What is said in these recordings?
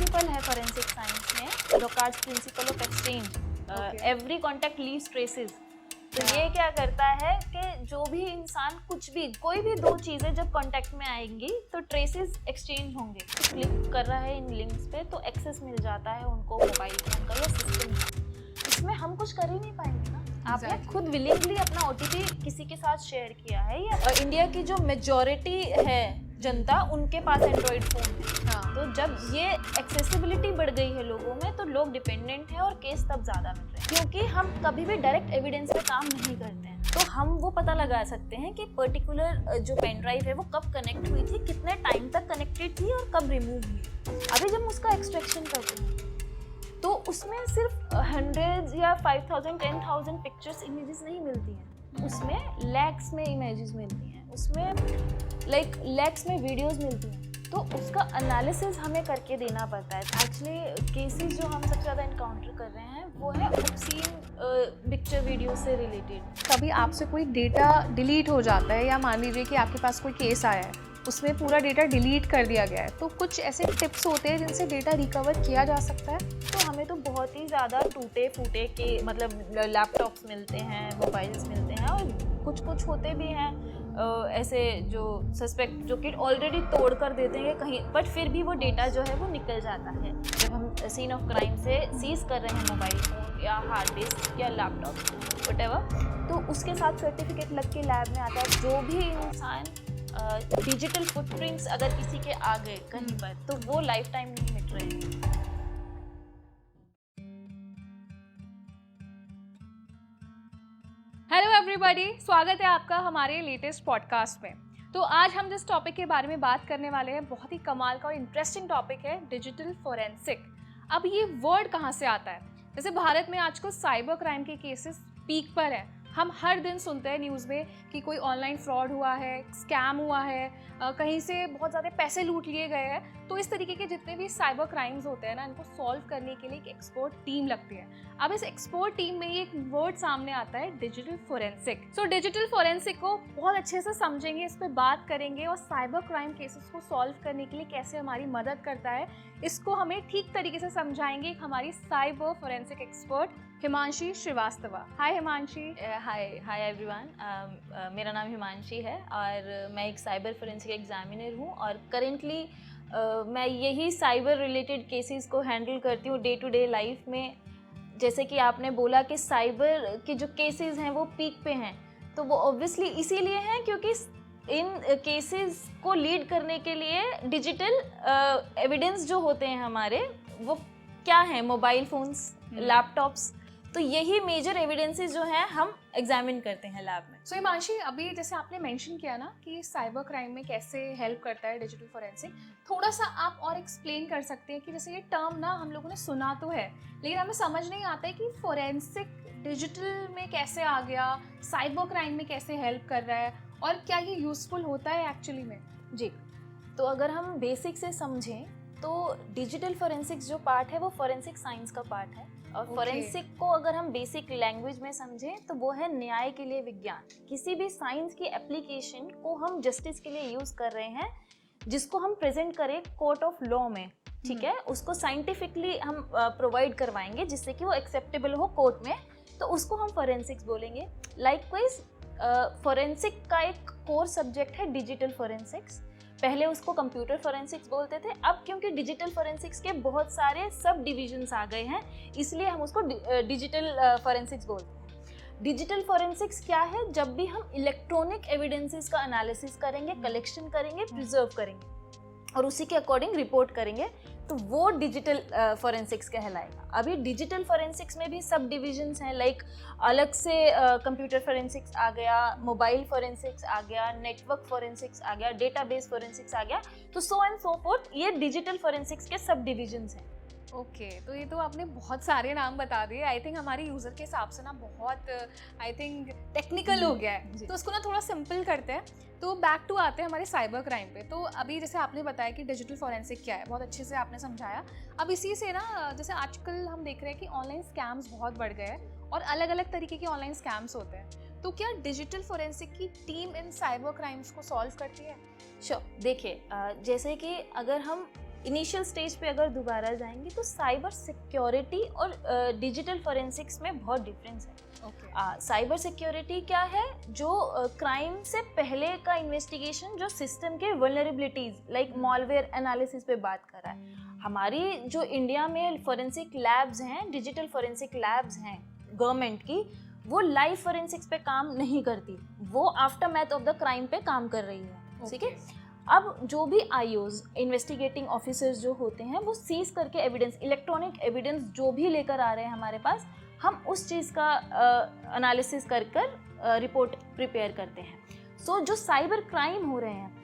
Principal है forensic science में, Locard's principle of exchange, every contact leaves traces. तो ये क्या करता है कि जो भी इंसान कुछ भी, कोई भी दो चीजें जब कांटेक्ट में आएंगी तो ट्रेसेस एक्सचेंज होंगे। क्लिक कर रहा है इन लिंक्स पे तो एक्सेस मिल जाता है उनको मोबाइल फोन का या सिस्टम का। इसमें हम कुछ कर ही नहीं पाएंगे ना। आपने खुद विलिंगली अपना ओटीपी किसी के साथ शेयर किया है, या इंडिया की जो मेजॉरिटी है जनता, उनके पास एंड्रॉइड फोन है। हाँ। तो जब ये एक्सेसिबिलिटी बढ़ गई है लोगों में तो लोग डिपेंडेंट हैं और केस तब ज़्यादा मिल रहे हैं, क्योंकि हम कभी भी डायरेक्ट एविडेंस पे काम नहीं करते हैं। तो हम वो पता लगा सकते हैं कि पर्टिकुलर जो पेन ड्राइव है वो कब कनेक्ट हुई थी, कितने टाइम तक कनेक्टेड थी और कब रिमूव हुई। अभी जब उसका एक्सट्रैक्शन करते हैं तो उसमें सिर्फ 100 या 5000 10,000 पिक्चर्स इमेजेस नहीं मिलती हैं, उसमें लैक्स में इमेजेस मिलती हैं, उसमें लैक्स में वीडियोस मिलती हैं। तो उसका एनालिसिस हमें करके देना पड़ता है। एक्चुअली केसेस जो हम सबसे ज़्यादा इनकाउंटर कर रहे हैं वो है ऑब्सीन पिक्चर वीडियो से रिलेटेड। कभी आपसे कोई डेटा डिलीट हो जाता है, या मान लीजिए कि आपके पास कोई केस आया है, उसमें पूरा डेटा डिलीट कर दिया गया है, तो कुछ ऐसे टिप्स होते हैं जिनसे डेटा रिकवर किया जा सकता है? तो हमें तो बहुत ही ज़्यादा टूटे फूटे के मतलब लैपटॉप्स मिलते हैं, मोबाइल्स मिलते हैं, और कुछ होते भी हैं ऐसे जो सस्पेक्ट जो कि ऑलरेडी तोड़ कर देते हैं कहीं, बट फिर भी वो डेटा जो है वो निकल जाता है। जब हम सीन ऑफ क्राइम से सीज कर रहे हैं मोबाइल फ़ोन या हार्ड डिस्क या लैपटॉप व्हाटएवर, तो उसके साथ सर्टिफिकेट लग के लैब में आता है। जो भी इंसान डिजिटल फुटप्रिंट्स अगर किसी के आ गए कहीं पर तो वो लाइफ टाइम नहीं मिट रहे हैं। हेलो एवरीबॉडी, स्वागत है आपका हमारे लेटेस्ट पॉडकास्ट में। तो आज हम जिस टॉपिक के बारे में बात करने वाले हैं, बहुत ही कमाल का और इंटरेस्टिंग टॉपिक है, डिजिटल फोरेंसिक। अब ये वर्ड कहाँ से आता है? जैसे भारत में आजकल साइबर क्राइम के केसेस पीक पर हैं। हम हर दिन सुनते हैं न्यूज़ में कि कोई ऑनलाइन फ्रॉड हुआ है, स्कैम हुआ है, कहीं से बहुत ज़्यादा पैसे लूट लिए गए हैं। तो इस तरीके के जितने भी साइबर क्राइम्स होते हैं ना, इनको सॉल्व करने के लिए एक एक्सपर्ट टीम लगती है। अब इस एक्सपर्ट टीम में ही एक वर्ड सामने आता है, digital forensic. So digital forensic को बहुत अच्छे से समझेंगे, इस पर बात करेंगे और साइबर क्राइम केसेस को सॉल्व करने के लिए कैसे हमारी मदद करता है, इसको हमें ठीक तरीके से समझाएंगे हमारी cyber forensic expert Himanshi Shrivastava. Hi Himanshi. Hi everyone, मेरा नाम हिमांशी है और मैं एक साइबर फोरेंसिक एग्जामिनर हूँ, और करेंटली मैं यही साइबर रिलेटेड केसेस को हैंडल करती हूँ डे टू डे लाइफ में। जैसे कि आपने बोला कि साइबर के जो केसेस हैं वो पीक पे हैं, तो वो ऑब्वियसली इसीलिए हैं क्योंकि इन केसेस को लीड करने के लिए डिजिटल एविडेंस जो होते हैं हमारे, वो क्या है, मोबाइल फोन्स, लैपटॉप्स। तो यही मेजर एविडेंसेस जो हैं हम एग्जामिन करते हैं लैब में। सो हिमांशी, अभी जैसे आपने मेंशन किया ना कि साइबर क्राइम में कैसे हेल्प करता है डिजिटल फोरेंसिक, थोड़ा सा आप और एक्सप्लेन कर सकते हैं कि जैसे ये टर्म ना हम लोगों ने सुना तो है, लेकिन हमें समझ नहीं आता है कि फोरेंसिक डिजिटल में कैसे आ गया, साइबर क्राइम में कैसे हेल्प कर रहा है, और क्या ये यूजफुल होता है एक्चुअली में? जी, तो अगर हम बेसिक से समझें तो डिजिटल फोरेंसिक्स जो पार्ट है वो फोरेंसिक साइंस का पार्ट है, और फोरेंसिक को अगर हम बेसिक लैंग्वेज में समझें तो वो है न्याय के लिए विज्ञान। किसी भी साइंस की एप्लीकेशन को हम जस्टिस के लिए यूज कर रहे हैं, जिसको हम प्रेजेंट करें कोर्ट ऑफ लॉ में, ठीक है, उसको साइंटिफिकली हम प्रोवाइड करवाएंगे जिससे कि वो एक्सेप्टेबल हो कोर्ट में, तो उसको हम फोरेंसिक्स बोलेंगे। लाइकवाइज फोरेंसिक का एक कोर सब्जेक्ट है डिजिटल फोरेंसिक्स। पहले उसको कंप्यूटर फोरेंसिक्स बोलते थे, अब क्योंकि डिजिटल फोरेंसिक्स के बहुत सारे सब डिविजन्स आ गए हैं, इसलिए हम उसको डिजिटल फोरेंसिक्स बोलते हैं। डिजिटल फोरेंसिक्स क्या है? जब भी हम इलेक्ट्रॉनिक एविडेंसेस का एनालिसिस करेंगे, कलेक्शन करेंगे, प्रिजर्व करेंगे और उसी के अकॉर्डिंग रिपोर्ट करेंगे, तो वो डिजिटल फोरेंसिक्स कहलाएगा। अभी डिजिटल फोरेंसिक्स में भी सब डिविजन्स हैं, लाइक अलग से कंप्यूटर फोरेंसिक्स आ गया, मोबाइल फोरेंसिक्स आ गया, नेटवर्क फोरेंसिक्स आ गया, डेटाबेस फोरेंसिक्स आ गया, तो सो एंड सो फोर्थ, ये डिजिटल फोरेंसिक्स के सब डिविजन्स हैं। ओके, तो ये तो आपने बहुत सारे नाम बता दिए। आई थिंक हमारे यूज़र के हिसाब से ना बहुत आई थिंक टेक्निकल हो गया है, तो उसको ना थोड़ा सिंपल करते हैं। तो बैक टू आते हैं हमारे साइबर क्राइम पे। तो अभी जैसे आपने बताया कि डिजिटल फोरेंसिक क्या है, बहुत अच्छे से आपने समझाया। अब इसी से ना जैसे आजकल हम देख रहे हैं कि ऑनलाइन स्कैम्स बहुत बढ़ गए हैं और अलग अलग तरीके के ऑनलाइन स्कैम्स होते हैं, तो क्या डिजिटल फोरेंसिक की टीम इन साइबर क्राइम्स को सॉल्व करती है? श्योर, देखिए जैसे कि अगर हम इनिशियल स्टेज पे अगर दोबारा जाएंगे तो साइबर सिक्योरिटी और डिजिटल फॉरेंसिक्स में बहुत डिफरेंस है। साइबर सिक्योरिटी क्या है, जो क्राइम से पहले का इन्वेस्टिगेशन, जो सिस्टम के वल्नरेबिलिटीज लाइक मॉलवेयर एनालिसिस पे बात कर रहा है। हमारी जो इंडिया में फॉरेंसिक लैब्स हैं, डिजिटल फॉरेंसिक लैब्स हैं गवर्नमेंट की, वो लाइव फॉरेंसिक्स पे काम नहीं करती, वो आफ्टरमैथ ऑफ द क्राइम पे काम कर रही है। ठीक है, अब जो भी आईओज इन्वेस्टिगेटिंग ऑफिसर्स जो होते हैं वो सीज करके एविडेंस, इलेक्ट्रॉनिक एविडेंस जो भी लेकर आ रहे हैं हमारे पास, हम उस चीज़ का एनालिसिस कर रिपोर्ट प्रिपेयर करते हैं। सो जो साइबर क्राइम हो रहे हैं,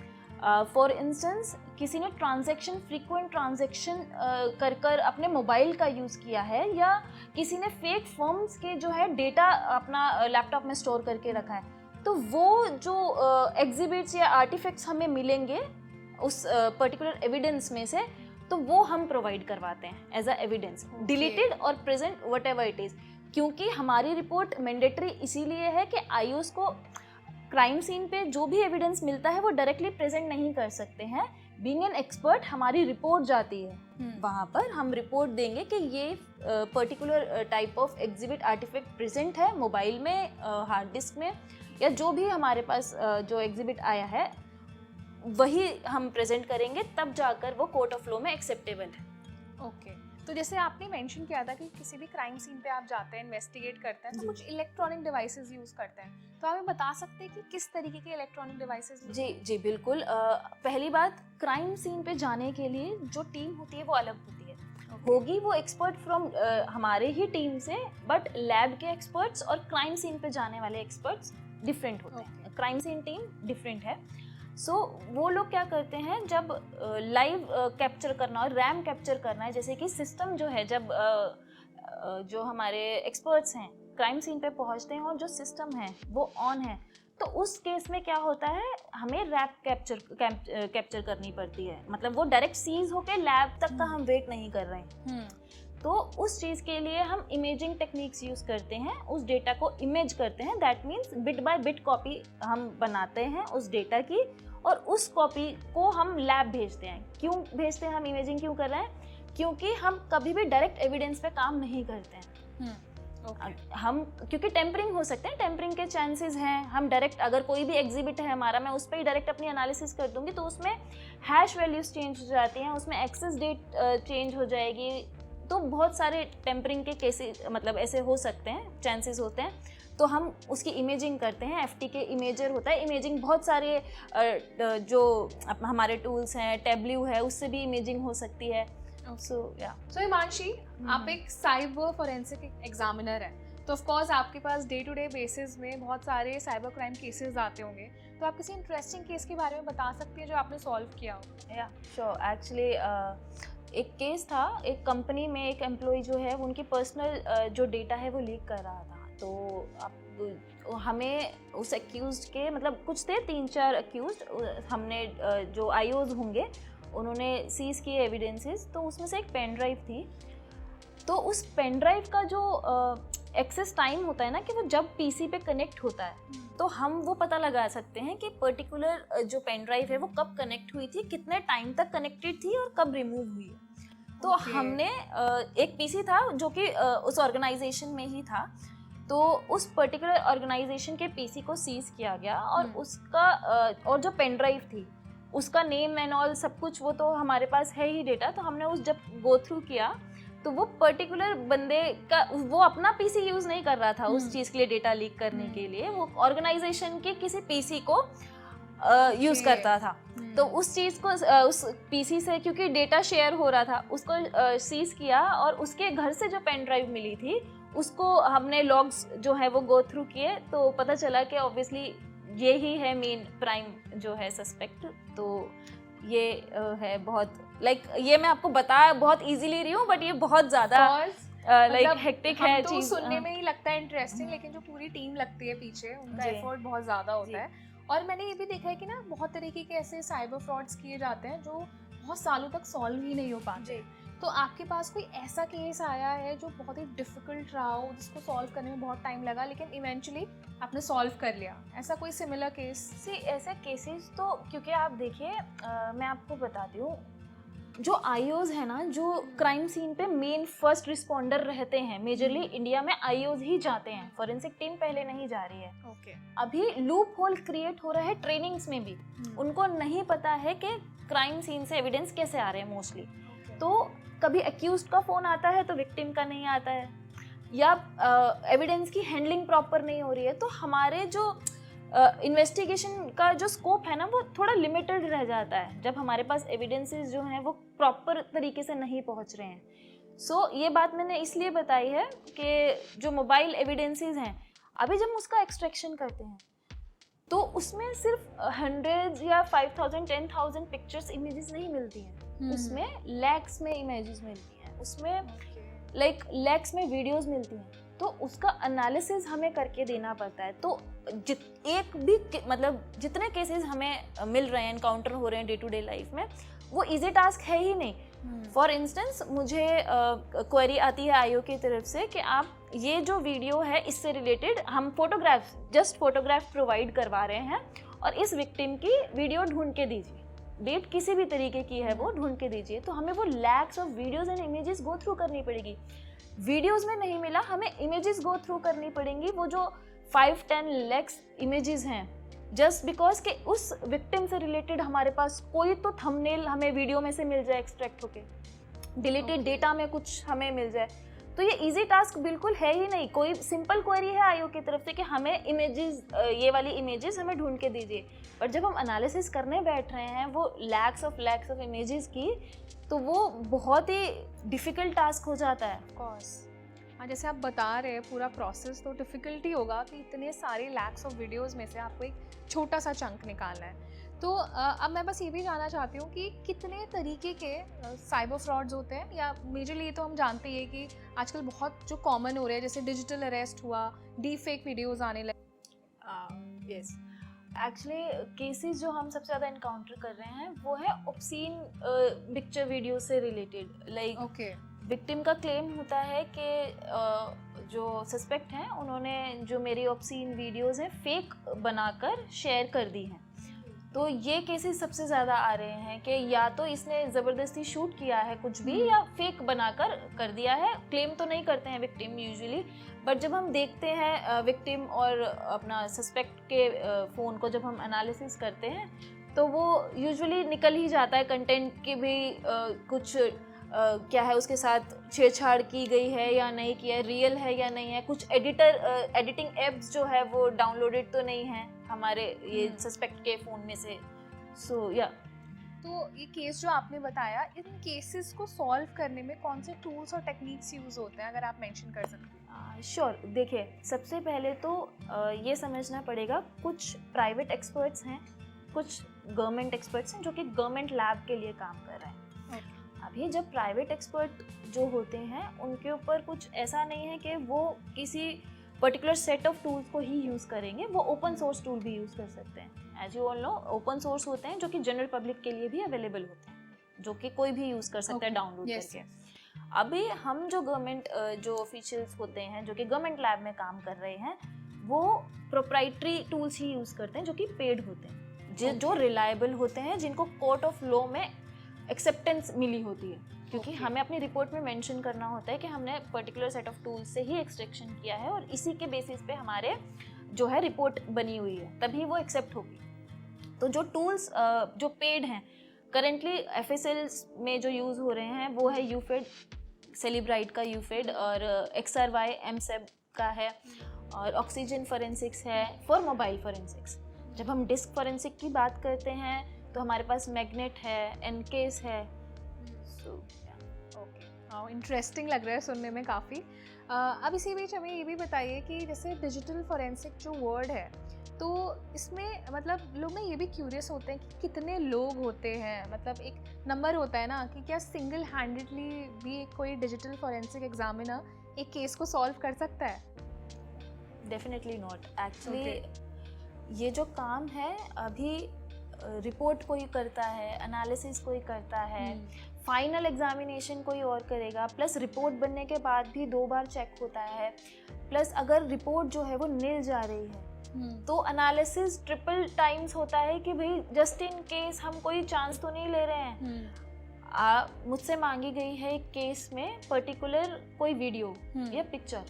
फॉर इंस्टेंस किसी ने ट्रांजैक्शन, फ्रीक्वेंट ट्रांजैक्शन कर अपने मोबाइल का यूज़ किया है, या किसी ने फेक फर्म्स के जो है डेटा अपना लैपटॉप में स्टोर करके रखा है, तो वो जो एग्जिबिट्स या आर्टिफैक्ट्स हमें मिलेंगे उस पर्टिकुलर एविडेंस में से, तो वो हम प्रोवाइड करवाते हैं एज अ एविडेंस, डिलीटेड और present what ever it is. क्योंकि हमारी रिपोर्ट मैंडेटरी इसीलिए है कि आईओस को क्राइम सीन पे जो भी एविडेंस मिलता है वो डायरेक्टली प्रेजेंट नहीं कर सकते हैं। बीइंग एन एक्सपर्ट हमारी रिपोर्ट जाती है, वहाँ पर हम रिपोर्ट देंगे कि ये particular type of exhibit artefact present है मोबाइल में, हार्ड डिस्क में, या जो भी हमारे पास जो एग्जिबिट आया है वही हम प्रेजेंट करेंगे, तब जाकर वो कोर्ट ऑफ लॉ में एक्सेप्टेबल है। ओके, तो जैसे आपने मेंशन किया था कि किसी भी क्राइम सीन पे आप जाते हैं, इन्वेस्टिगेट करते हैं, तो कुछ इलेक्ट्रॉनिक डिवाइसेस यूज करते हैं, तो आप हमें बता सकते हैं कि किस तरीके के इलेक्ट्रॉनिक डिवाइसेस? जी बिल्कुल। पहली बात, क्राइम सीन पे जाने के लिए जो टीम होती है वो अलग होती है। होगी वो एक्सपर्ट फ्रॉम हमारे ही टीम से, बट लैब के एक्सपर्ट्स और क्राइम सीन पे जाने वाले एक्सपर्ट्स डिफरेंट होते हैं। क्राइम सीन टीम डिफरेंट है। सो वो लोग क्या करते हैं, जब लाइव कैप्चर करना और रैम कैप्चर करना है, जैसे कि सिस्टम जो है, जब जो हमारे एक्सपर्ट्स हैं क्राइम सीन पे पहुंचते हैं और जो सिस्टम है वो ऑन है, तो उस केस में क्या होता है, हमें रैप कैप्चर करनी पड़ती है। मतलब वो डायरेक्ट सीज होके लैब तक का हम वेट नहीं कर रहे हैं। तो उस चीज़ के लिए हम इमेजिंग टेक्निक्स यूज़ करते हैं, उस डेटा को इमेज करते हैं। That means bit by bit copy हम बनाते हैं उस डेटा की, और उस कॉपी को हम लैब भेजते हैं। क्यों भेजते हैं, हम इमेजिंग क्यों कर रहे हैं? क्योंकि हम कभी भी डायरेक्ट एविडेंस पे काम नहीं करते हैं। हम, क्योंकि टेम्परिंग हो सकते हैं, टेम्परिंग के चांसेस हैं। हम डायरेक्ट, अगर कोई भी एग्जिबिट है हमारा, मैं उस पर ही डायरेक्ट अपनी एनालिसिस कर दूंगी, तो उसमें हैश वैल्यूज चेंज हो जाती हैं, उसमें एक्सेस डेट चेंज हो जाएगी। तो बहुत सारे टेम्परिंग के केसेस, मतलब ऐसे हो सकते हैं, चांसेस होते हैं। तो हम उसकी इमेजिंग करते हैं। FTK इमेजर होता है। इमेजिंग बहुत सारे जो हमारे टूल्स हैं, टेबल्यू है, उससे भी इमेजिंग हो सकती है। सो हिमांशी, आप एक साइबर फोरेंसिक एग्जामिनर हैं, तो ऑफ कोर्स आपके पास डे टू डे बेसिस में बहुत सारे साइबर क्राइम केसेस आते होंगे, तो आप किसी इंटरेस्टिंग केस के बारे में बता सकती हैं जो आपने सॉल्व किया हो? या श्योर, एक्चुअली एक केस था, एक कंपनी में एक एम्प्लॉय जो है, उनकी पर्सनल जो डेटा है वो लीक कर रहा था। तो अब हमें उस एक्यूज्ड के, मतलब कुछ थे 3-4 एक्यूज्ड, हमने जो आईओज होंगे उन्होंने सीज किए एविडेंसेस। तो उसमें से एक पेन ड्राइव थी। तो उस पेन ड्राइव का जो एक्सेस टाइम होता है ना, कि वो जब पीसी पे कनेक्ट होता है, तो हम वो पता लगा सकते हैं कि पर्टिकुलर जो पेन ड्राइव है वो कब कनेक्ट हुई थी, कितने टाइम तक कनेक्टेड थी और कब रिमूव हुई है। तो हमने एक पीसी था जो कि उस ऑर्गेनाइजेशन में ही था, तो उस पर्टिकुलर ऑर्गेनाइजेशन के पीसी को सीज किया गया, और उसका और जो पेन ड्राइव थी उसका नेम एंड ऑल सब कुछ, वो तो हमारे पास है ही डेटा। तो हमने उस जब गो थ्रू किया, तो वो पर्टिकुलर बंदे का, वो अपना पीसी यूज नहीं कर रहा था उस चीज़ के लिए, डेटा लीक करने के लिए, वो ऑर्गेनाइजेशन के किसी पीसी को यूज करता था। तो उस चीज़ को, उस पीसी से क्योंकि डेटा शेयर हो रहा था, उसको सीज किया, और उसके घर से जो पेन ड्राइव मिली थी उसको हमने लॉग्स जो है वो गो थ्रू किए, तो पता चला कि ऑब्वियसली ये ही है मेन प्राइम जो है सस्पेक्ट। तो ये है बहुत, ये मैं आपको बता बहुत इजीली रही हूँ, बट ये बहुत ज़्यादा हेक्टिक है तो चीज़। सुनने में ही लगता है इंटरेस्टिंग, लेकिन जो पूरी टीम लगती है पीछे, उनका एफर्ट बहुत ज़्यादा होता है। और मैंने ये भी देखा है कि ना, बहुत तरीके के ऐसे साइबर फ्रॉड्स किए जाते हैं जो बहुत सालों तक सॉल्व ही नहीं हो पाते। तो आपके पास कोई ऐसा केस आया है जो बहुत ही डिफिकल्ट रहा हो, जिसको सॉल्व करने में बहुत टाइम लगा, लेकिन इवेंचुअली आपने सॉल्व कर लिया? ऐसा कोई सिमिलर केस? ऐसे केसेस तो, क्योंकि आप देखिए, मैं आपको बताती हूँ, जो आईओज है ना, जो क्राइम सीन पे मेन फर्स्ट रिस्पॉन्डर रहते हैं, मेजरली इंडिया में आईओज ही जाते हैं, फोरेंसिक टीम पहले नहीं जा रही है। अभी लूप होल क्रिएट हो रहा है ट्रेनिंग्स में भी। उनको नहीं पता है कि क्राइम सीन से एविडेंस कैसे आ रहे हैं मोस्टली। तो कभी एक्यूज्ड का फोन आता है तो विक्टिम का नहीं आता है, या एविडेंस की हैंडलिंग प्रॉपर नहीं हो रही है। तो हमारे जो इन्वेस्टिगेशन का जो स्कोप है ना, वो थोड़ा लिमिटेड रह जाता है जब हमारे पास एविडेंसेस जो हैं वो प्रॉपर तरीके से नहीं पहुंच रहे हैं। सो ये बात मैंने इसलिए बताई है कि जो मोबाइल एविडेंसेस हैं, अभी जब हम उसका एक्सट्रैक्शन करते हैं तो उसमें सिर्फ 100 या 5000 10,000 पिक्चर्स इमेजेस नहीं मिलती हैं, उसमें लैक्स में इमेजेस मिलती हैं, उसमें लैक्स में वीडियोस मिलती हैं। तो उसका एनालिसिस हमें करके देना पड़ता है। तो एक भी मतलब जितने केसेस हमें मिल रहे हैं, एनकाउंटर हो रहे हैं डे टू डे लाइफ में, वो इजी टास्क है ही नहीं। फॉर इंस्टेंस मुझे क्वेरी आती है आईओ की तरफ से कि आप ये जो वीडियो है इससे रिलेटेड हम जस्ट फोटोग्राफ प्रोवाइड करवा रहे हैं और इस विक्टिम की वीडियो ढूंढ के दीजिए, डेट किसी भी तरीके की है वो ढूंढ के दीजिए। तो हमें वो lakhs of videos and images go through करनी पड़ेगी। वीडियोस में नहीं मिला, हमें इमेजेस गो थ्रू करनी पड़ेंगी, वो जो 5-10 लैक्स इमेजेस हैं, जस्ट बिकॉज के उस विक्टिम से रिलेटेड हमारे पास कोई तो थंबनेल हमें वीडियो में से मिल जाए एक्सट्रैक्ट होके, डिलीटेड डेटा में कुछ हमें मिल जाए। तो ये इजी टास्क बिल्कुल है ही नहीं। कोई सिंपल क्वेरी है आईओ की तरफ से कि हमें इमेजेस, ये वाली इमेजेस हमें ढूंढ के दीजिए, पर जब हम एनालिसिस करने बैठ रहे हैं वो लैक्स ऑफ इमेजेस की, तो वो बहुत ही डिफ़िकल्ट टास्क हो जाता है। ऑफ कोर्स, हाँ, जैसे आप बता रहे हैं पूरा प्रोसेस, तो डिफ़िकल्टी होगा कि इतने सारे लैक्स ऑफ वीडियोस में से आपको एक छोटा सा चंक निकालना है। तो अब मैं बस ये भी जानना चाहती हूँ कि कितने तरीके के साइबर फ्रॉड्स होते हैं, या मेजरली तो हम जानते ही हैं कि आजकल बहुत जो कॉमन हो रहे हैं, जैसे डिजिटल अरेस्ट हुआ, डीप फेक वीडियोज़ आने लगे। यस, एक्चुअली केसेस जो हम सबसे ज़्यादा इनकाउंटर कर रहे हैं वो है ऑब्सीन पिक्चर वीडियो से रिलेटेड। लाइक विक्टिम का क्लेम होता है कि जो सस्पेक्ट हैं उन्होंने जो मेरी ऑब्सीन वीडियोस हैं फेक बनाकर शेयर कर दी हैं। तो ये केसेस सबसे ज़्यादा आ रहे हैं कि या तो इसने ज़बरदस्ती शूट किया है कुछ भी, या फेक बनाकर कर दिया है। क्लेम तो नहीं करते हैं विक्टिम यूजुअली, बट जब हम देखते हैं विक्टिम और अपना सस्पेक्ट के फ़ोन को जब हम एनालिसिस करते हैं तो वो यूजुअली निकल ही जाता है कंटेंट की भी कुछ क्या है उसके साथ छेड़छाड़ की गई है या नहीं किया है, रियल है या नहीं है, कुछ एडिटिंग एप्स जो है वो डाउनलोडेड तो नहीं है हमारे ये सस्पेक्ट के फ़ोन में से। सो या तो ये केस जो आपने बताया, इन केसेस को सॉल्व करने में कौन से टूल्स और टेक्निक्स यूज़ होते हैं, अगर आप मेंशन कर सकते हैं? श्योर, देखिए सबसे पहले तो ये समझना पड़ेगा, कुछ प्राइवेट एक्सपर्ट्स हैं, कुछ गवर्नमेंट एक्सपर्ट्स हैं जो कि गवर्नमेंट लैब के लिए काम कर रहे हैं। अभी जब प्राइवेट एक्सपर्ट जो होते हैं उनके ऊपर कुछ ऐसा नहीं है कि वो किसी पर्टिकुलर सेट ऑफ टूल्स को ही यूज़ करेंगे, वो ओपन सोर्स टूल भी यूज़ कर सकते हैं। As you all know, open source होते हैं जो कि जनरल पब्लिक के लिए भी अवेलेबल होते हैं, जो कि कोई भी यूज़ कर सकता है डाउनलोड करके। अभी हम जो गवर्नमेंट जो ऑफिशियल्स होते हैं जो कि गवर्नमेंट लैब में काम कर रहे हैं, वो प्रोप्राइटरी टूल्स ही यूज़ करते हैं जो कि पेड होते हैं, जो रिलायबल होते हैं, जिनको कोर्ट ऑफ लॉ में एक्सेप्टेंस मिली होती है। क्योंकि हमें अपनी रिपोर्ट में मेंशन करना होता है कि हमने पर्टिकुलर सेट ऑफ टूल्स से ही एक्सट्रैक्शन किया है और इसी के बेसिस पे हमारे जो है रिपोर्ट बनी हुई है, तभी वो एक्सेप्ट होगी। तो जो टूल्स जो पेड हैं करेंटली एफएसएल में जो यूज़ हो रहे हैं वो है यूफेड, सेलिब्राइट का यूफेड, और XRY एमसेब का है, और ऑक्सीजन फोरेंसिक्स है फॉर मोबाइल फोरेंसिक्स। जब हम डिस्क फोरेंसिक की बात करते हैं तो हमारे पास मैग्नेट है, एनकेस है। ओके, इंटरेस्टिंग लग रहा है सुनने में काफ़ी। अब इसी बीच हमें ये भी बताइए कि जैसे डिजिटल फोरेंसिक जो वर्ड है, तो इसमें मतलब लोग ना ये भी क्यूरियस होते हैं कि कितने लोग होते हैं, मतलब एक नंबर होता है ना कि क्या सिंगल हैंडेडली भी कोई डिजिटल फोरेंसिक एग्जामिनर एक केस को सॉल्व कर सकता है? Definitely not. एक्चुअली ये जो काम है अभी रिपोर्ट कोई करता है, एनालिसिस कोई करता है, फाइनल एग्जामिनेशन कोई और करेगा, प्लस रिपोर्ट बनने के बाद भी 2 बार चेक होता है, प्लस अगर रिपोर्ट जो है वो नील जा रही है तो एनालिसिस ट्रिपल टाइम्स होता है कि भाई जस्ट इन केस हम कोई चांस तो नहीं ले रहे हैं। मुझसे मांगी गई है एक केस में पर्टिकुलर कोई वीडियो या पिक्चर,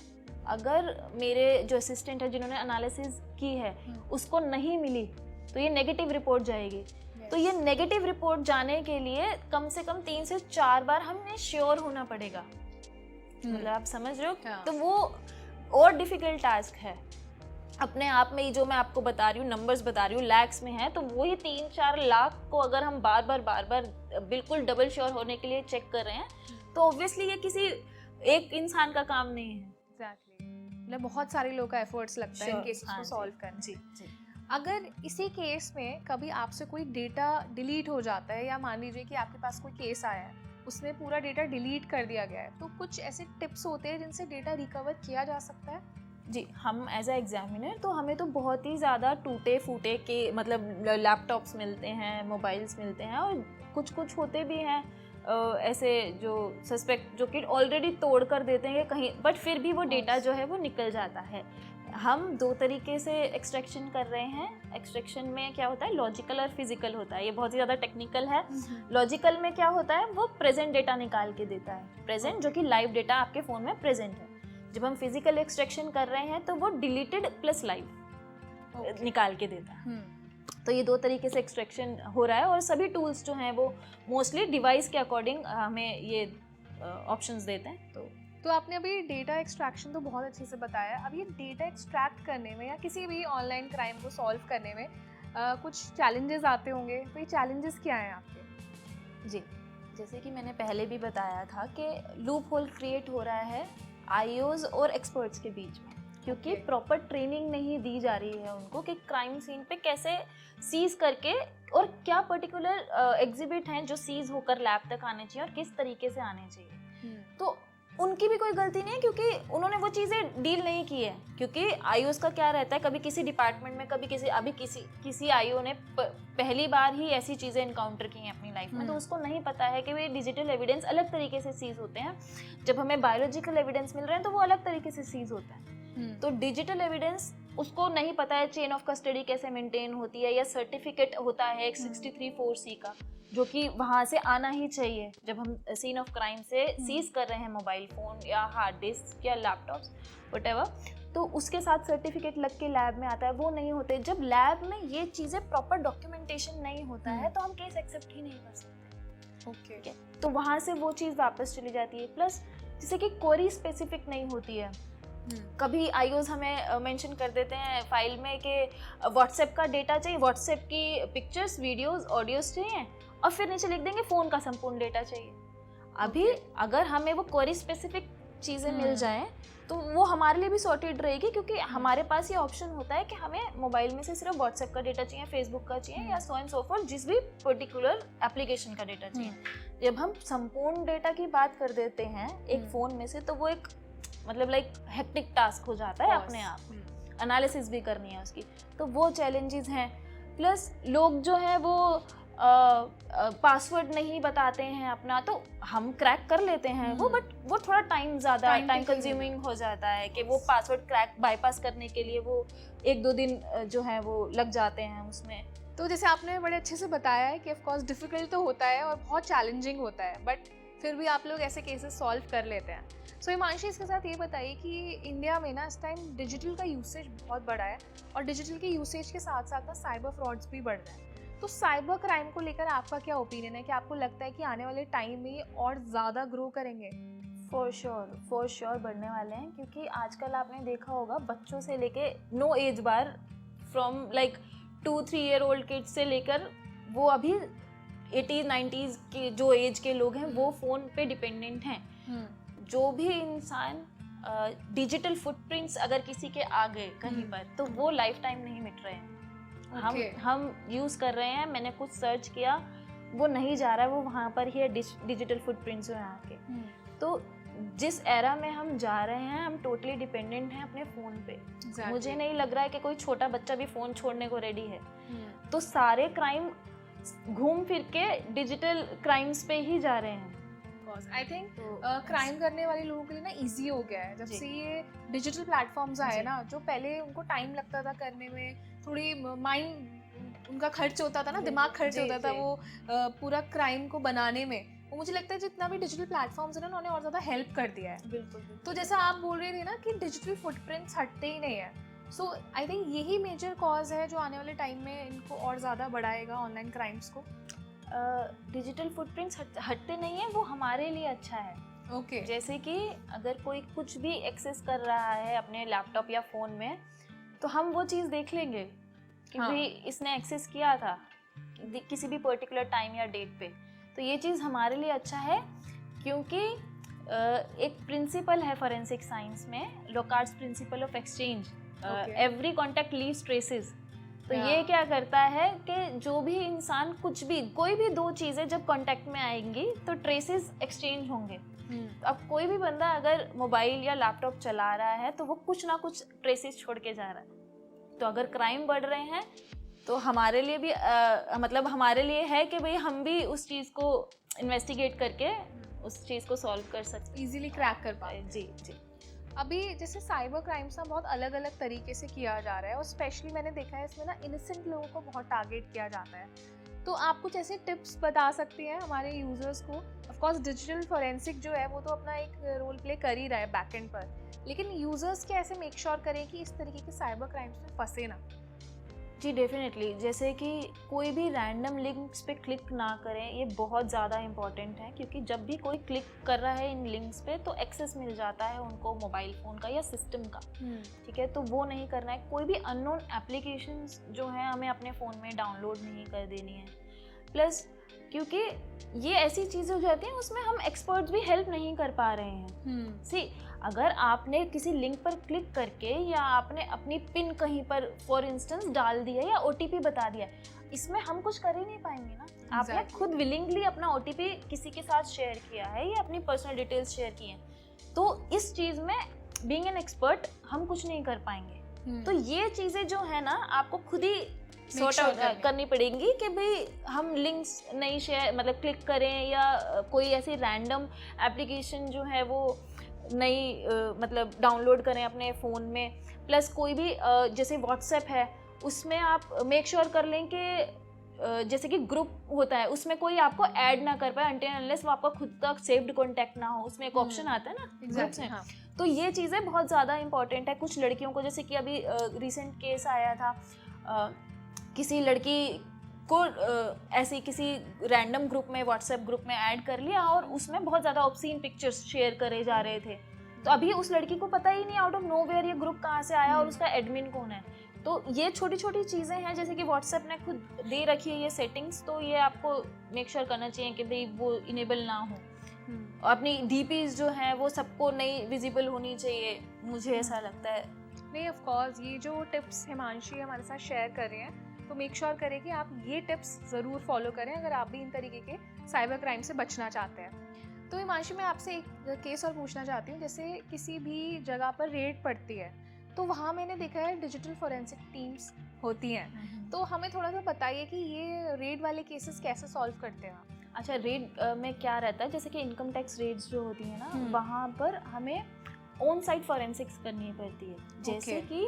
अगर मेरे जो असिस्टेंट है जिन्होंने एनालिसिस की है उसको नहीं मिली तो ये नेगेटिव रिपोर्ट जाएगी। तो ये नेगेटिव रिपोर्ट जाने के लिए कम से कम 3 से 4 बार हमें श्योर होना पड़ेगा। मतलब आप समझ रहे हो? तो वो और डिफिकल्ट टास्क है अपने आप में ही। जो मैं आपको बता रही हूँ, नंबर्स बता रही हूँ, लैक्स में है, तो वही 3-4 लाख को अगर हम बार बार बिल्कुल डबल श्योर होने के लिए चेक कर रहे हैं तो ऑब्वियसली ये किसी एक इंसान का काम नहीं है। एग्जैक्टली, मतलब बहुत सारे लोग का एफर्ट्स लगता है इन केसेस को सॉल्व करने। जी। अगर इसी केस में कभी आपसे कोई डेटा डिलीट हो जाता है, या मान लीजिए कि आपके पास कोई केस आया है उसमें पूरा डेटा डिलीट कर दिया गया है, तो कुछ ऐसे टिप्स होते हैं जिनसे डेटा रिकवर किया जा सकता है? जी, हम एज अ एग्जामिनर तो हमें तो बहुत ही ज़्यादा टूटे फूटे के मतलब लैपटॉप्स मिलते हैं, मोबाइल्स मिलते हैं, और कुछ होते भी हैं ऐसे जो सस्पेक्ट जो कि ऑलरेडी तोड़ कर देते हैं कहीं, बट फिर भी वो डेटा जो है वो निकल जाता है। हम 2 तरीके से एक्सट्रैक्शन कर रहे हैं। एक्सट्रैक्शन में क्या होता है, लॉजिकल और फिजिकल होता है। ये बहुत ही ज़्यादा टेक्निकल है। लॉजिकल में क्या होता है, वो प्रेजेंट डेटा निकाल के देता है, प्रेजेंट जो कि लाइव डेटा आपके फ़ोन में प्रेजेंट है। जब हम फिजिकल एक्सट्रैक्शन कर रहे हैं तो वो डिलीटेड प्लस लाइव निकाल के देता है। तो ये 2 तरीके से एक्सट्रैक्शन हो रहा है, और सभी टूल्स जो हैं वो मोस्टली डिवाइस के अकॉर्डिंग हमें ये ऑप्शंस देते हैं। तो आपने अभी डेटा एक्सट्रैक्शन तो बहुत अच्छे से बताया। अब ये डेटा एक्सट्रैक्ट करने में या किसी भी ऑनलाइन क्राइम को सॉल्व करने में कुछ चैलेंजेस आते होंगे, तो ये चैलेंजेस क्या हैं आपके? जी, जैसे कि मैंने पहले भी बताया था कि लूप होल क्रिएट हो रहा है आईओज और एक्सपर्ट्स के बीच में, क्योंकि प्रॉपर ट्रेनिंग नहीं दी जा रही है उनको कि क्राइम सीन पे कैसे सीज करके, और क्या पर्टिकुलर एग्जिबिट हैं जो सीज होकर लैब तक आने चाहिए और किस तरीके से आने चाहिए। तो उनकी भी कोई गलती नहीं है, क्योंकि उन्होंने वो चीज़ें डील नहीं की है। क्योंकि आईओस का क्या रहता है, कभी किसी डिपार्टमेंट में, कभी किसी आईओ ने पहली बार ही ऐसी चीज़ें इनकाउंटर की हैं अपनी लाइफ में, तो उसको नहीं पता है कि वे डिजिटल एविडेंस अलग तरीके से सीज होते हैं। जब हमें बायोलॉजिकल एविडेंस मिल रहे हैं तो वो अलग तरीके से सीज होता है। तो डिजिटल एविडेंस उसको नहीं पता है चेन ऑफ कस्टडी कैसे मेंटेन होती है, या सर्टिफिकेट होता है एक 63(4)(c) का, जो कि वहाँ से आना ही चाहिए। जब हम सीन ऑफ क्राइम से सीज कर रहे हैं मोबाइल फ़ोन या हार्ड डिस्क या लैपटॉप्स व्हाटएवर, तो उसके साथ सर्टिफिकेट लग के लैब में आता है, वो नहीं होते। जब लैब में ये चीज़ें प्रॉपर डॉक्यूमेंटेशन नहीं होता है तो हम केस एक्सेप्ट ही नहीं कर सकते। ओके, तो वहाँ से वो चीज़ वापस चली जाती है। प्लस जैसे कि क्वेरी स्पेसिफिक नहीं होती है। कभी आईओज हमें मेंशन कर देते हैं फाइल में कि व्हाट्सएप का डेटा चाहिए, व्हाट्सएप की पिक्चर्स, वीडियोस, ऑडियोज चाहिए, और फिर नीचे लिख देंगे फ़ोन का संपूर्ण डेटा चाहिए। अभी अगर हमें वो क्वेरी स्पेसिफिक चीज़ें मिल जाएं तो वो हमारे लिए भी सॉर्टेड रहेगी, क्योंकि हमारे पास ये ऑप्शन होता है कि हमें मोबाइल में से सिर्फ व्हाट्सएप का डेटा चाहिए, फेसबुक का चाहिए, या सो एंड सो फॉर्थ, जिस भी पर्टिकुलर एप्लीकेशन का डेटा चाहिए। जब हम संपूर्ण डेटा की बात कर देते हैं एक फ़ोन में से, तो वो एक मतलब लाइक हेक्टिक टास्क हो जाता है अपने आप। एनालिसिस भी करनी है उसकी, तो वो चैलेंजेस हैं। प्लस लोग जो हैं वो पासवर्ड नहीं बताते हैं अपना, तो हम क्रैक कर लेते हैं वो, बट वो थोड़ा ज़्यादा टाइम कंज्यूमिंग हो जाता है कि वो पासवर्ड क्रैक बाईपास करने के लिए वो 1-2 दिन जो है वो लग जाते हैं उसमें। तो जैसे आपने बड़े अच्छे से बताया है कि ऑफ कोर्स डिफिकल्ट तो होता है और बहुत चैलेंजिंग होता है, बट फिर भी आप लोग ऐसे केसेस सॉल्व कर लेते हैं। सो हिमांशी, इसके साथ ये बताइए कि इंडिया में ना इस टाइम डिजिटल का यूसेज बहुत बढ़ा है, और डिजिटल के यूसेज के साथ साथ ना साइबर फ्रॉड्स भी बढ़ रहे हैं। तो साइबर क्राइम को लेकर आपका क्या ओपिनियन है, कि आपको लगता है कि आने वाले टाइम में ये और ज़्यादा ग्रो करेंगे? फॉर श्योर बढ़ने वाले हैं, क्योंकि आजकल आपने देखा होगा बच्चों से लेके no age bar, from like 2-3 year old kids से लेकर वो अभी 80s-90s के जो एज के लोग हैं वो फ़ोन पे डिपेंडेंट हैं। जो भी इंसान डिजिटल फुटप्रिंट्स अगर किसी के आ गए कहीं पर, तो वो लाइफ टाइम नहीं मिट रहे हैं। हम यूज़ कर रहे हैं, मैंने कुछ सर्च किया, वो नहीं जा रहा है, वो वहाँ पर ही है डिजिटल फुटप्रिंट्स जो हैं आपके। तो जिस एरा में हम जा रहे हैं, हम टोटली डिपेंडेंट हैं अपने फ़ोन पे। मुझे नहीं लग रहा है कि कोई छोटा बच्चा भी फ़ोन छोड़ने को रेडी है। तो सारे क्राइम घूम फिर के डिजिटल क्राइम्स पे ही जा रहे हैं। आई थिंक क्राइम करने वाले लोगों के लिए ना इजी हो गया है जब से ये डिजिटल प्लेटफॉर्म्स आए ना। जो पहले उनको टाइम लगता था करने में, थोड़ी माइंड उनका खर्च होता था ना, दिमाग खर्च होता था वो पूरा क्राइम को बनाने में, और मुझे लगता है जितना भी डिजिटल प्लेटफॉर्म्स है ना उन्होंने और ज़्यादा हेल्प कर दिया है। बिल्कुल तो जैसा आप बोल रहे थे ना कि डिजिटल फुटप्रिंट्स हटते ही नहीं है, सो आई थिंक यही मेजर कॉज है जो आने वाले टाइम में इनको और ज़्यादा बढ़ाएगा ऑनलाइन क्राइम्स को। डिजिटल फुटप्रिंट्स हटते नहीं है, वो हमारे लिए अच्छा है। ओके जैसे कि अगर कोई कुछ भी एक्सेस कर रहा है अपने लैपटॉप या फ़ोन में, तो हम वो चीज़ देख लेंगे कि हाँ। भाई इसने एक्सेस किया था किसी भी पर्टिकुलर टाइम या डेट पे। तो ये चीज़ हमारे लिए अच्छा है, क्योंकि एक प्रिंसिपल है फोरेंसिक साइंस में, Locard's principal of exchange, every contact leaves traces. तो ये क्या करता है कि जो भी इंसान कुछ भी, कोई भी दो चीज़ें जब कांटेक्ट में आएंगी तो ट्रेसेस एक्सचेंज होंगे। अब कोई भी बंदा अगर मोबाइल या लैपटॉप चला रहा है तो वो कुछ ना कुछ ट्रेसेस छोड़ के जा रहा है। तो अगर क्राइम बढ़ रहे हैं तो हमारे लिए भी मतलब हमारे लिए है कि भाई हम भी उस चीज़ को इन्वेस्टिगेट करके उस चीज़ को सॉल्व कर सकते, इजीली क्रैक कर पाए। जी जी। अभी जैसे साइबर क्राइम्स ना बहुत अलग अलग तरीके से किया जा रहा है, और स्पेशली मैंने देखा है इसमें ना इनोसेंट लोगों को बहुत टारगेट किया जाता है। तो आप कुछ ऐसे टिप्स बता सकती हैं हमारे यूजर्स को? ऑफ कोर्स डिजिटल फोरेंसिक जो है वो तो अपना एक रोल प्ले कर ही रहा है बैक एंड पर, लेकिन यूजर्स कैसे मेक श्योर करें कि इस तरीके के साइबर क्राइम्स में फंसे ना? जी डेफिनेटली, जैसे कि कोई भी रैंडम लिंक्स पे क्लिक ना करें, ये बहुत ज़्यादा इम्पॉर्टेंट है, क्योंकि जब भी कोई क्लिक कर रहा है इन लिंक्स पे तो एक्सेस मिल जाता है उनको मोबाइल फ़ोन का या सिस्टम का, ठीक है। तो वो नहीं करना है। कोई भी अननोन एप्लीकेशंस जो है हमें अपने फ़ोन में डाउनलोड नहीं कर देनी है। प्लस क्योंकि ये ऐसी चीज़ें हो जाती हैं उसमें हम एक्सपर्ट्स भी हेल्प नहीं कर पा रहे हैं। सी, अगर आपने किसी लिंक पर क्लिक करके या आपने अपनी पिन कहीं पर फॉर इंस्टेंस डाल दिया या ओटीपी बता दिया, इसमें हम कुछ कर ही नहीं पाएंगे ना। आपने खुद विलिंगली अपना ओटीपी किसी के साथ शेयर किया है या अपनी पर्सनल डिटेल्स शेयर की हैं, तो इस चीज़ में बीइंग एन एक्सपर्ट हम कुछ नहीं कर पाएंगे। तो ये चीज़ें जो है ना आपको खुद ही सॉर्ट आउट करनी पड़ेंगी कि भाई हम लिंक्स नहीं शेयर, मतलब क्लिक करें या कोई ऐसी रैंडम एप्लीकेशन जो है वो नहीं मतलब डाउनलोड करें अपने फ़ोन में। प्लस कोई भी जैसे व्हाट्सएप है उसमें आप मेक श्योर कर लें कि जैसे कि ग्रुप होता है उसमें कोई आपको ऐड ना कर पाए अनटिल अनलेस वो आपका खुद का सेव्ड कॉन्टैक्ट ना हो। उसमें एक ऑप्शन आता है ना ग्रुप्स में। तो ये चीज़ें बहुत ज़्यादा इंपॉर्टेंट है कुछ लड़कियों को। जैसे कि अभी रिसेंट केस आया था, किसी लड़की को ऐसे किसी रैंडम ग्रुप में, व्हाट्सएप ग्रुप में ऐड कर लिया और उसमें बहुत ज़्यादा ऑब्सीन पिक्चर्स शेयर करे जा रहे थे। तो अभी उस लड़की को पता ही नहीं आउट ऑफ नोवेयर ये ग्रुप कहाँ से आया और उसका एडमिन कौन है। तो ये छोटी छोटी चीज़ें हैं, जैसे कि व्हाट्सएप ने खुद दे रखी है ये सेटिंग्स, तो ये आपको मेक श्योर करना चाहिए कि भाई वो इनेबल ना हो। अपनी डीपीज जो है वो सबको नहीं विजिबल होनी चाहिए, मुझे ऐसा लगता है। नहीं, ऑफ कोर्स ये जो टिप्स हिमांशी हमारे साथ शेयर कर रहे हैं, तो मेक श्योर करें कि आप ये टिप्स ज़रूर फॉलो करें अगर आप भी इन तरीके के साइबर क्राइम से बचना चाहते हैं। तो हिमांशी, मैं आपसे एक केस और पूछना चाहती हूँ। जैसे किसी भी जगह पर रेड पड़ती है तो वहाँ मैंने देखा है डिजिटल फोरेंसिक टीम्स होती हैं, तो हमें थोड़ा सा बताइए कि ये रेड वाले केसेस कैसे सॉल्व करते हैं? अच्छा, रेड में क्या रहता है, जैसे कि इनकम टैक्स रेड्स जो होती है ना वहाँ पर हमें ऑन साइट फोरेंसिक्स करनी पड़ती है। जैसे कि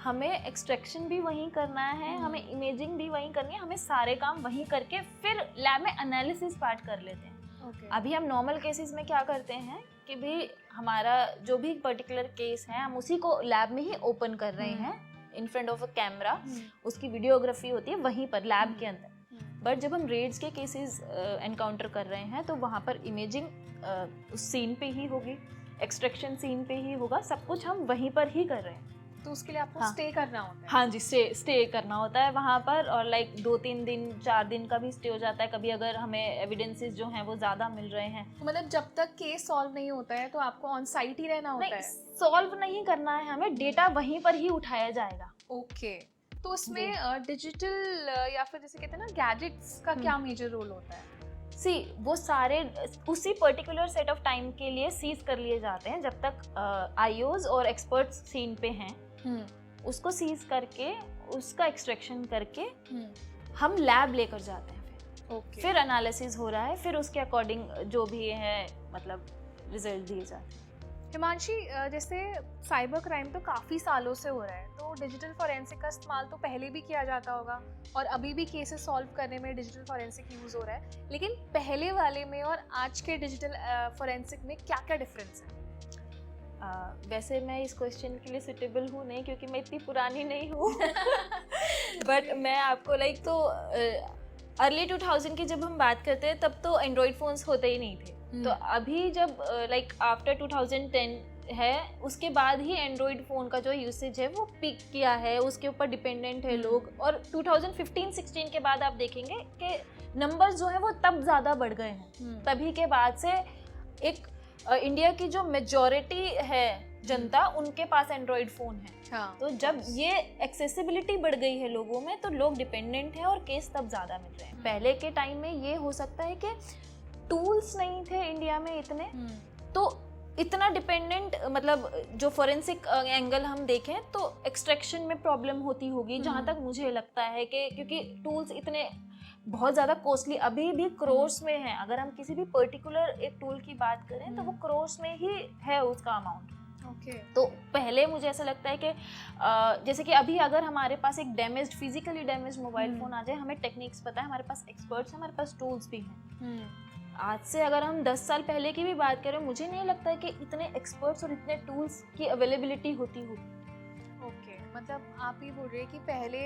हमें एक्सट्रैक्शन भी वहीं करना है, हमें इमेजिंग भी वहीं करनी है, हमें सारे काम वहीं करके फिर लैब में एनालिसिस पार्ट कर लेते हैं। अभी हम नॉर्मल केसेस में क्या करते हैं कि भाई हमारा जो भी पर्टिकुलर केस है हम उसी को लैब में ही ओपन कर रहे हैं in front of a camera, उसकी वीडियोग्राफी होती है वहीं पर लैब के अंदर। बट जब हम रेड्स के केसेस एनकाउंटर कर रहे हैं तो वहाँ पर इमेजिंग उस सीन पे ही होगी, एक्सट्रैक्शन सीन पे ही होगा, सब कुछ हम वहीं पर ही कर रहे हैं। तो उसके लिए आपको स्टे करना होता है? हाँ जी, स्टे करना होता है वहाँ पर, और लाइक 2-3 दिन 4 दिन का भी स्टे हो जाता है कभी, अगर हमें एविडेंसेस जो हैं वो ज़्यादा मिल रहे हैं। तो मतलब जब तक केस सॉल्व नहीं होता है तो आपको ऑन साइट ही रहना होता है? सॉल्व नहीं करना है हमें, डेटा वहीं पर ही उठाया जाएगा। ओके, तो उसमें डिजिटल या फिर जैसे कहते हैं ना गैजेट्स का क्या मेजर रोल होता है? वो सारे उसी पर्टिकुलर सेट ऑफ टाइम के लिए सीज कर लिए जाते हैं जब तक आईओज और एक्सपर्ट्स सीन पे हैं। उसको सीज करके उसका एक्सट्रैक्शन करके हम लैब लेकर जाते हैं। फिर एनालिसिस हो रहा है, फिर उसके अकॉर्डिंग जो भी है मतलब रिजल्ट दिए जाते हैं। हिमांशी, जैसे साइबर क्राइम तो काफ़ी सालों से हो रहा है, तो डिजिटल फॉरेंसिक का इस्तेमाल तो पहले भी किया जाता होगा और अभी भी केसेस सॉल्व करने में डिजिटल फॉरेंसिक यूज़ हो रहा है, लेकिन पहले वाले में और आज के डिजिटल फॉरेंसिक में क्या क्या डिफरेंस है? वैसे मैं इस क्वेश्चन के लिए सुटेबल हूँ नहीं, क्योंकि मैं इतनी पुरानी नहीं हूँ बट मैं आपको लाइक तो अर्ली 2000 की जब हम बात करते हैं तब तो एंड्रॉयड फ़ोन्स होते ही नहीं थे। तो अभी जब लाइक आफ्टर 2010 है, उसके बाद ही एंड्रॉयड फ़ोन का जो यूसेज है वो पिक किया है, उसके ऊपर डिपेंडेंट है लोग। और 2015-16 के बाद आप देखेंगे कि नंबर्स जो है वो तब ज़्यादा बढ़ गए हैं। तभी के बाद से एक इंडिया की जो मेजॉरिटी है जनता, उनके पास एंड्रॉयड फ़ोन है। हाँ, तो जब ये एक्सेसिबिलिटी बढ़ गई है लोगों में, तो लोग डिपेंडेंट हैं और केस तब ज़्यादा मिल रहे हैं। पहले के टाइम में ये हो सकता है कि टूल्स नहीं थे इंडिया में इतने, तो इतना डिपेंडेंट, मतलब जो फोरेंसिक एंगल हम देखें तो एक्सट्रैक्शन में प्रॉब्लम होती होगी, जहाँ तक मुझे लगता है कि क्योंकि टूल्स इतने बहुत ज़्यादा कॉस्टली अभी भी क्रोर्स में है। अगर हम किसी भी पर्टिकुलर एक टूल की बात करें तो वो क्रोर्स में ही है उसका अमाउंट। तो पहले मुझे ऐसा लगता है कि जैसे कि अभी अगर हमारे पास एक damaged, physically damaged mobile phone आ जाए, हमें टेक्निक्स पता है, हमारे पास एक्सपर्ट्स हैं, हमारे पास टूल्स भी हैं। आज से अगर हम 10 साल पहले की भी बात करें, मुझे नहीं लगता है कि इतने एक्सपर्ट्स और इतने टूल्स की अवेलेबिलिटी होती होगी। ओके, मतलब आप ये बोल रहे हैं कि पहले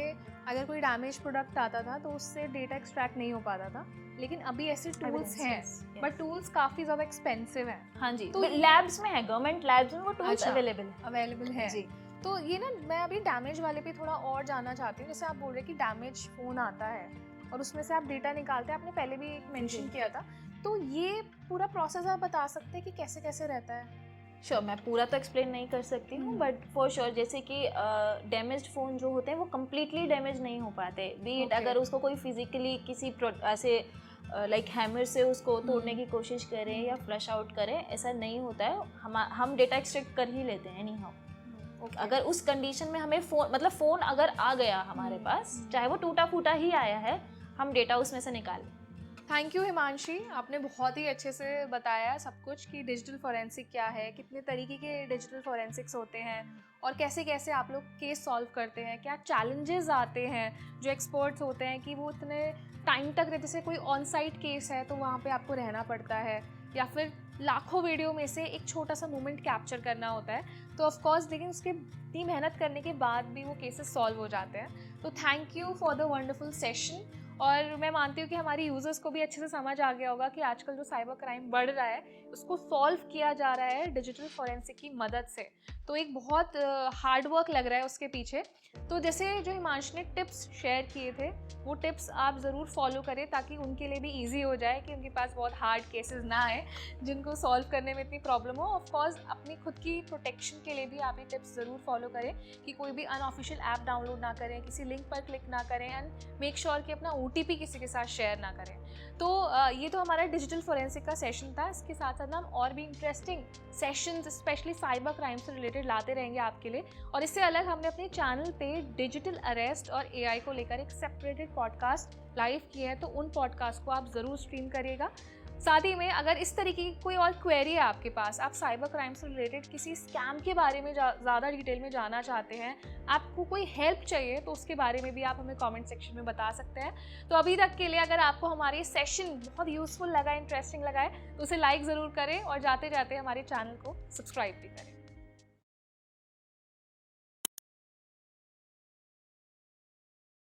अगर कोई डैमेज प्रोडक्ट आता था तो उससे डेटा एक्सट्रैक्ट नहीं हो पाता था, लेकिन अभी ऐसे टूल्स हैं, बट टूल्स काफ़ी ज़्यादा एक्सपेंसिव हैं। हाँ जी, तो लैब्स में है, गवर्नमेंट लैब्स में वो टूल्स अवेलेबल है जी। तो ये ना, मैं अभी डैमेज वाले पे थोड़ा और जानना चाहती हूँ। जैसे आप बोल रहे हैं कि डैमेज फ़ोन आता है और उसमें से आप डेटा निकालते हैं, आपने पहले भी एक मेंशन किया था, तो ये पूरा प्रोसेस आप बता सकते हैं कि कैसे कैसे रहता है? श्योर, मैं पूरा तो एक्सप्लेन नहीं कर सकती हूँ, बट फॉर श्योर जैसे कि डैमेज्ड फ़ोन जो होते हैं वो कम्प्लीटली डैमेज नहीं हो पाते। बी इट अगर उसको कोई फिजिकली किसी ऐसे लाइक हैमर से उसको तोड़ने की कोशिश करें या फ्लश आउट करें, ऐसा नहीं होता है। हम डेटा एक्सट्रैक्ट कर ही लेते हैं एनी हाउ। अगर उस कंडीशन में हमें फ़ोन, मतलब फ़ोन अगर आ गया हमारे पास, चाहे वो टूटा फूटा ही आया है, हम डेटा उसमें से निकाल लें। थैंक यू हिमांशी, आपने बहुत ही अच्छे से बताया सब कुछ कि डिजिटल फॉरेंसिक क्या है, कितने तरीके के डिजिटल फॉरेंसिक्स होते हैं और कैसे कैसे आप लोग केस सॉल्व करते हैं, क्या चैलेंजेस आते हैं जो एक्सपर्ट्स होते हैं कि वो इतने टाइम तक रहते, जैसे कोई ऑन साइट केस है तो वहाँ पे आपको रहना पड़ता है, या फिर लाखों वीडियो में से एक छोटा सा मोमेंट कैप्चर करना होता है, तो ऑफ कोर्स लेकिन उसके इतनी मेहनत करने के बाद भी वो केसेस सॉल्व हो जाते हैं। तो thank you for the wonderful session. और मैं मानती हूँ कि हमारी यूज़र्स को भी अच्छे से समझ आ गया होगा कि आजकल जो साइबर क्राइम बढ़ रहा है उसको सॉल्व किया जा रहा है डिजिटल फॉरेंसिक की मदद से। तो एक बहुत हार्ड वर्क लग रहा है उसके पीछे। तो जैसे जो हिमांशु ने टिप्स शेयर किए थे, वो टिप्स आप ज़रूर फॉलो करें ताकि उनके लिए भी ईजी हो जाए, कि उनके पास बहुत हार्ड केसेस ना आए जिनको सॉल्व करने में इतनी प्रॉब्लम हो। ऑफ कोर्स अपनी खुद की प्रोटेक्शन के लिए भी आप ये टिप्स ज़रूर फॉलो करें कि कोई भी अनऑफिशियल ऐप डाउनलोड ना करें, किसी लिंक पर क्लिक ना करें, एंड मेक श्योर कि अपना OTP किसी के साथ शेयर ना करें। तो ये तो हमारा डिजिटल फॉरेंसिक का सेशन था। इसके साथ साथ हम और भी interesting sessions specially cyber crime से रिलेटेड लाते रहेंगे आपके लिए। और इससे अलग हमने अपने चैनल पे डिजिटल अरेस्ट और AI को लेकर एक सेपरेटेड पॉडकास्ट लाइव किया है, तो उन पॉडकास्ट को आप ज़रूर स्ट्रीम करिएगा। साथ ही में अगर इस तरीके की कोई और क्वेरी है आपके पास, आप साइबर क्राइम से रिलेटेड किसी स्कैम के बारे में ज़्यादा डिटेल में जानना चाहते हैं, आपको कोई हेल्प चाहिए, तो उसके बारे में भी आप हमें कमेंट सेक्शन में बता सकते हैं। तो अभी तक के लिए अगर आपको हमारे सेशन बहुत यूज़फुल लगा, इंटरेस्टिंग लगा है, तो उसे लाइक ज़रूर करें और जाते जाते हमारे चैनल को सब्सक्राइब भी करें।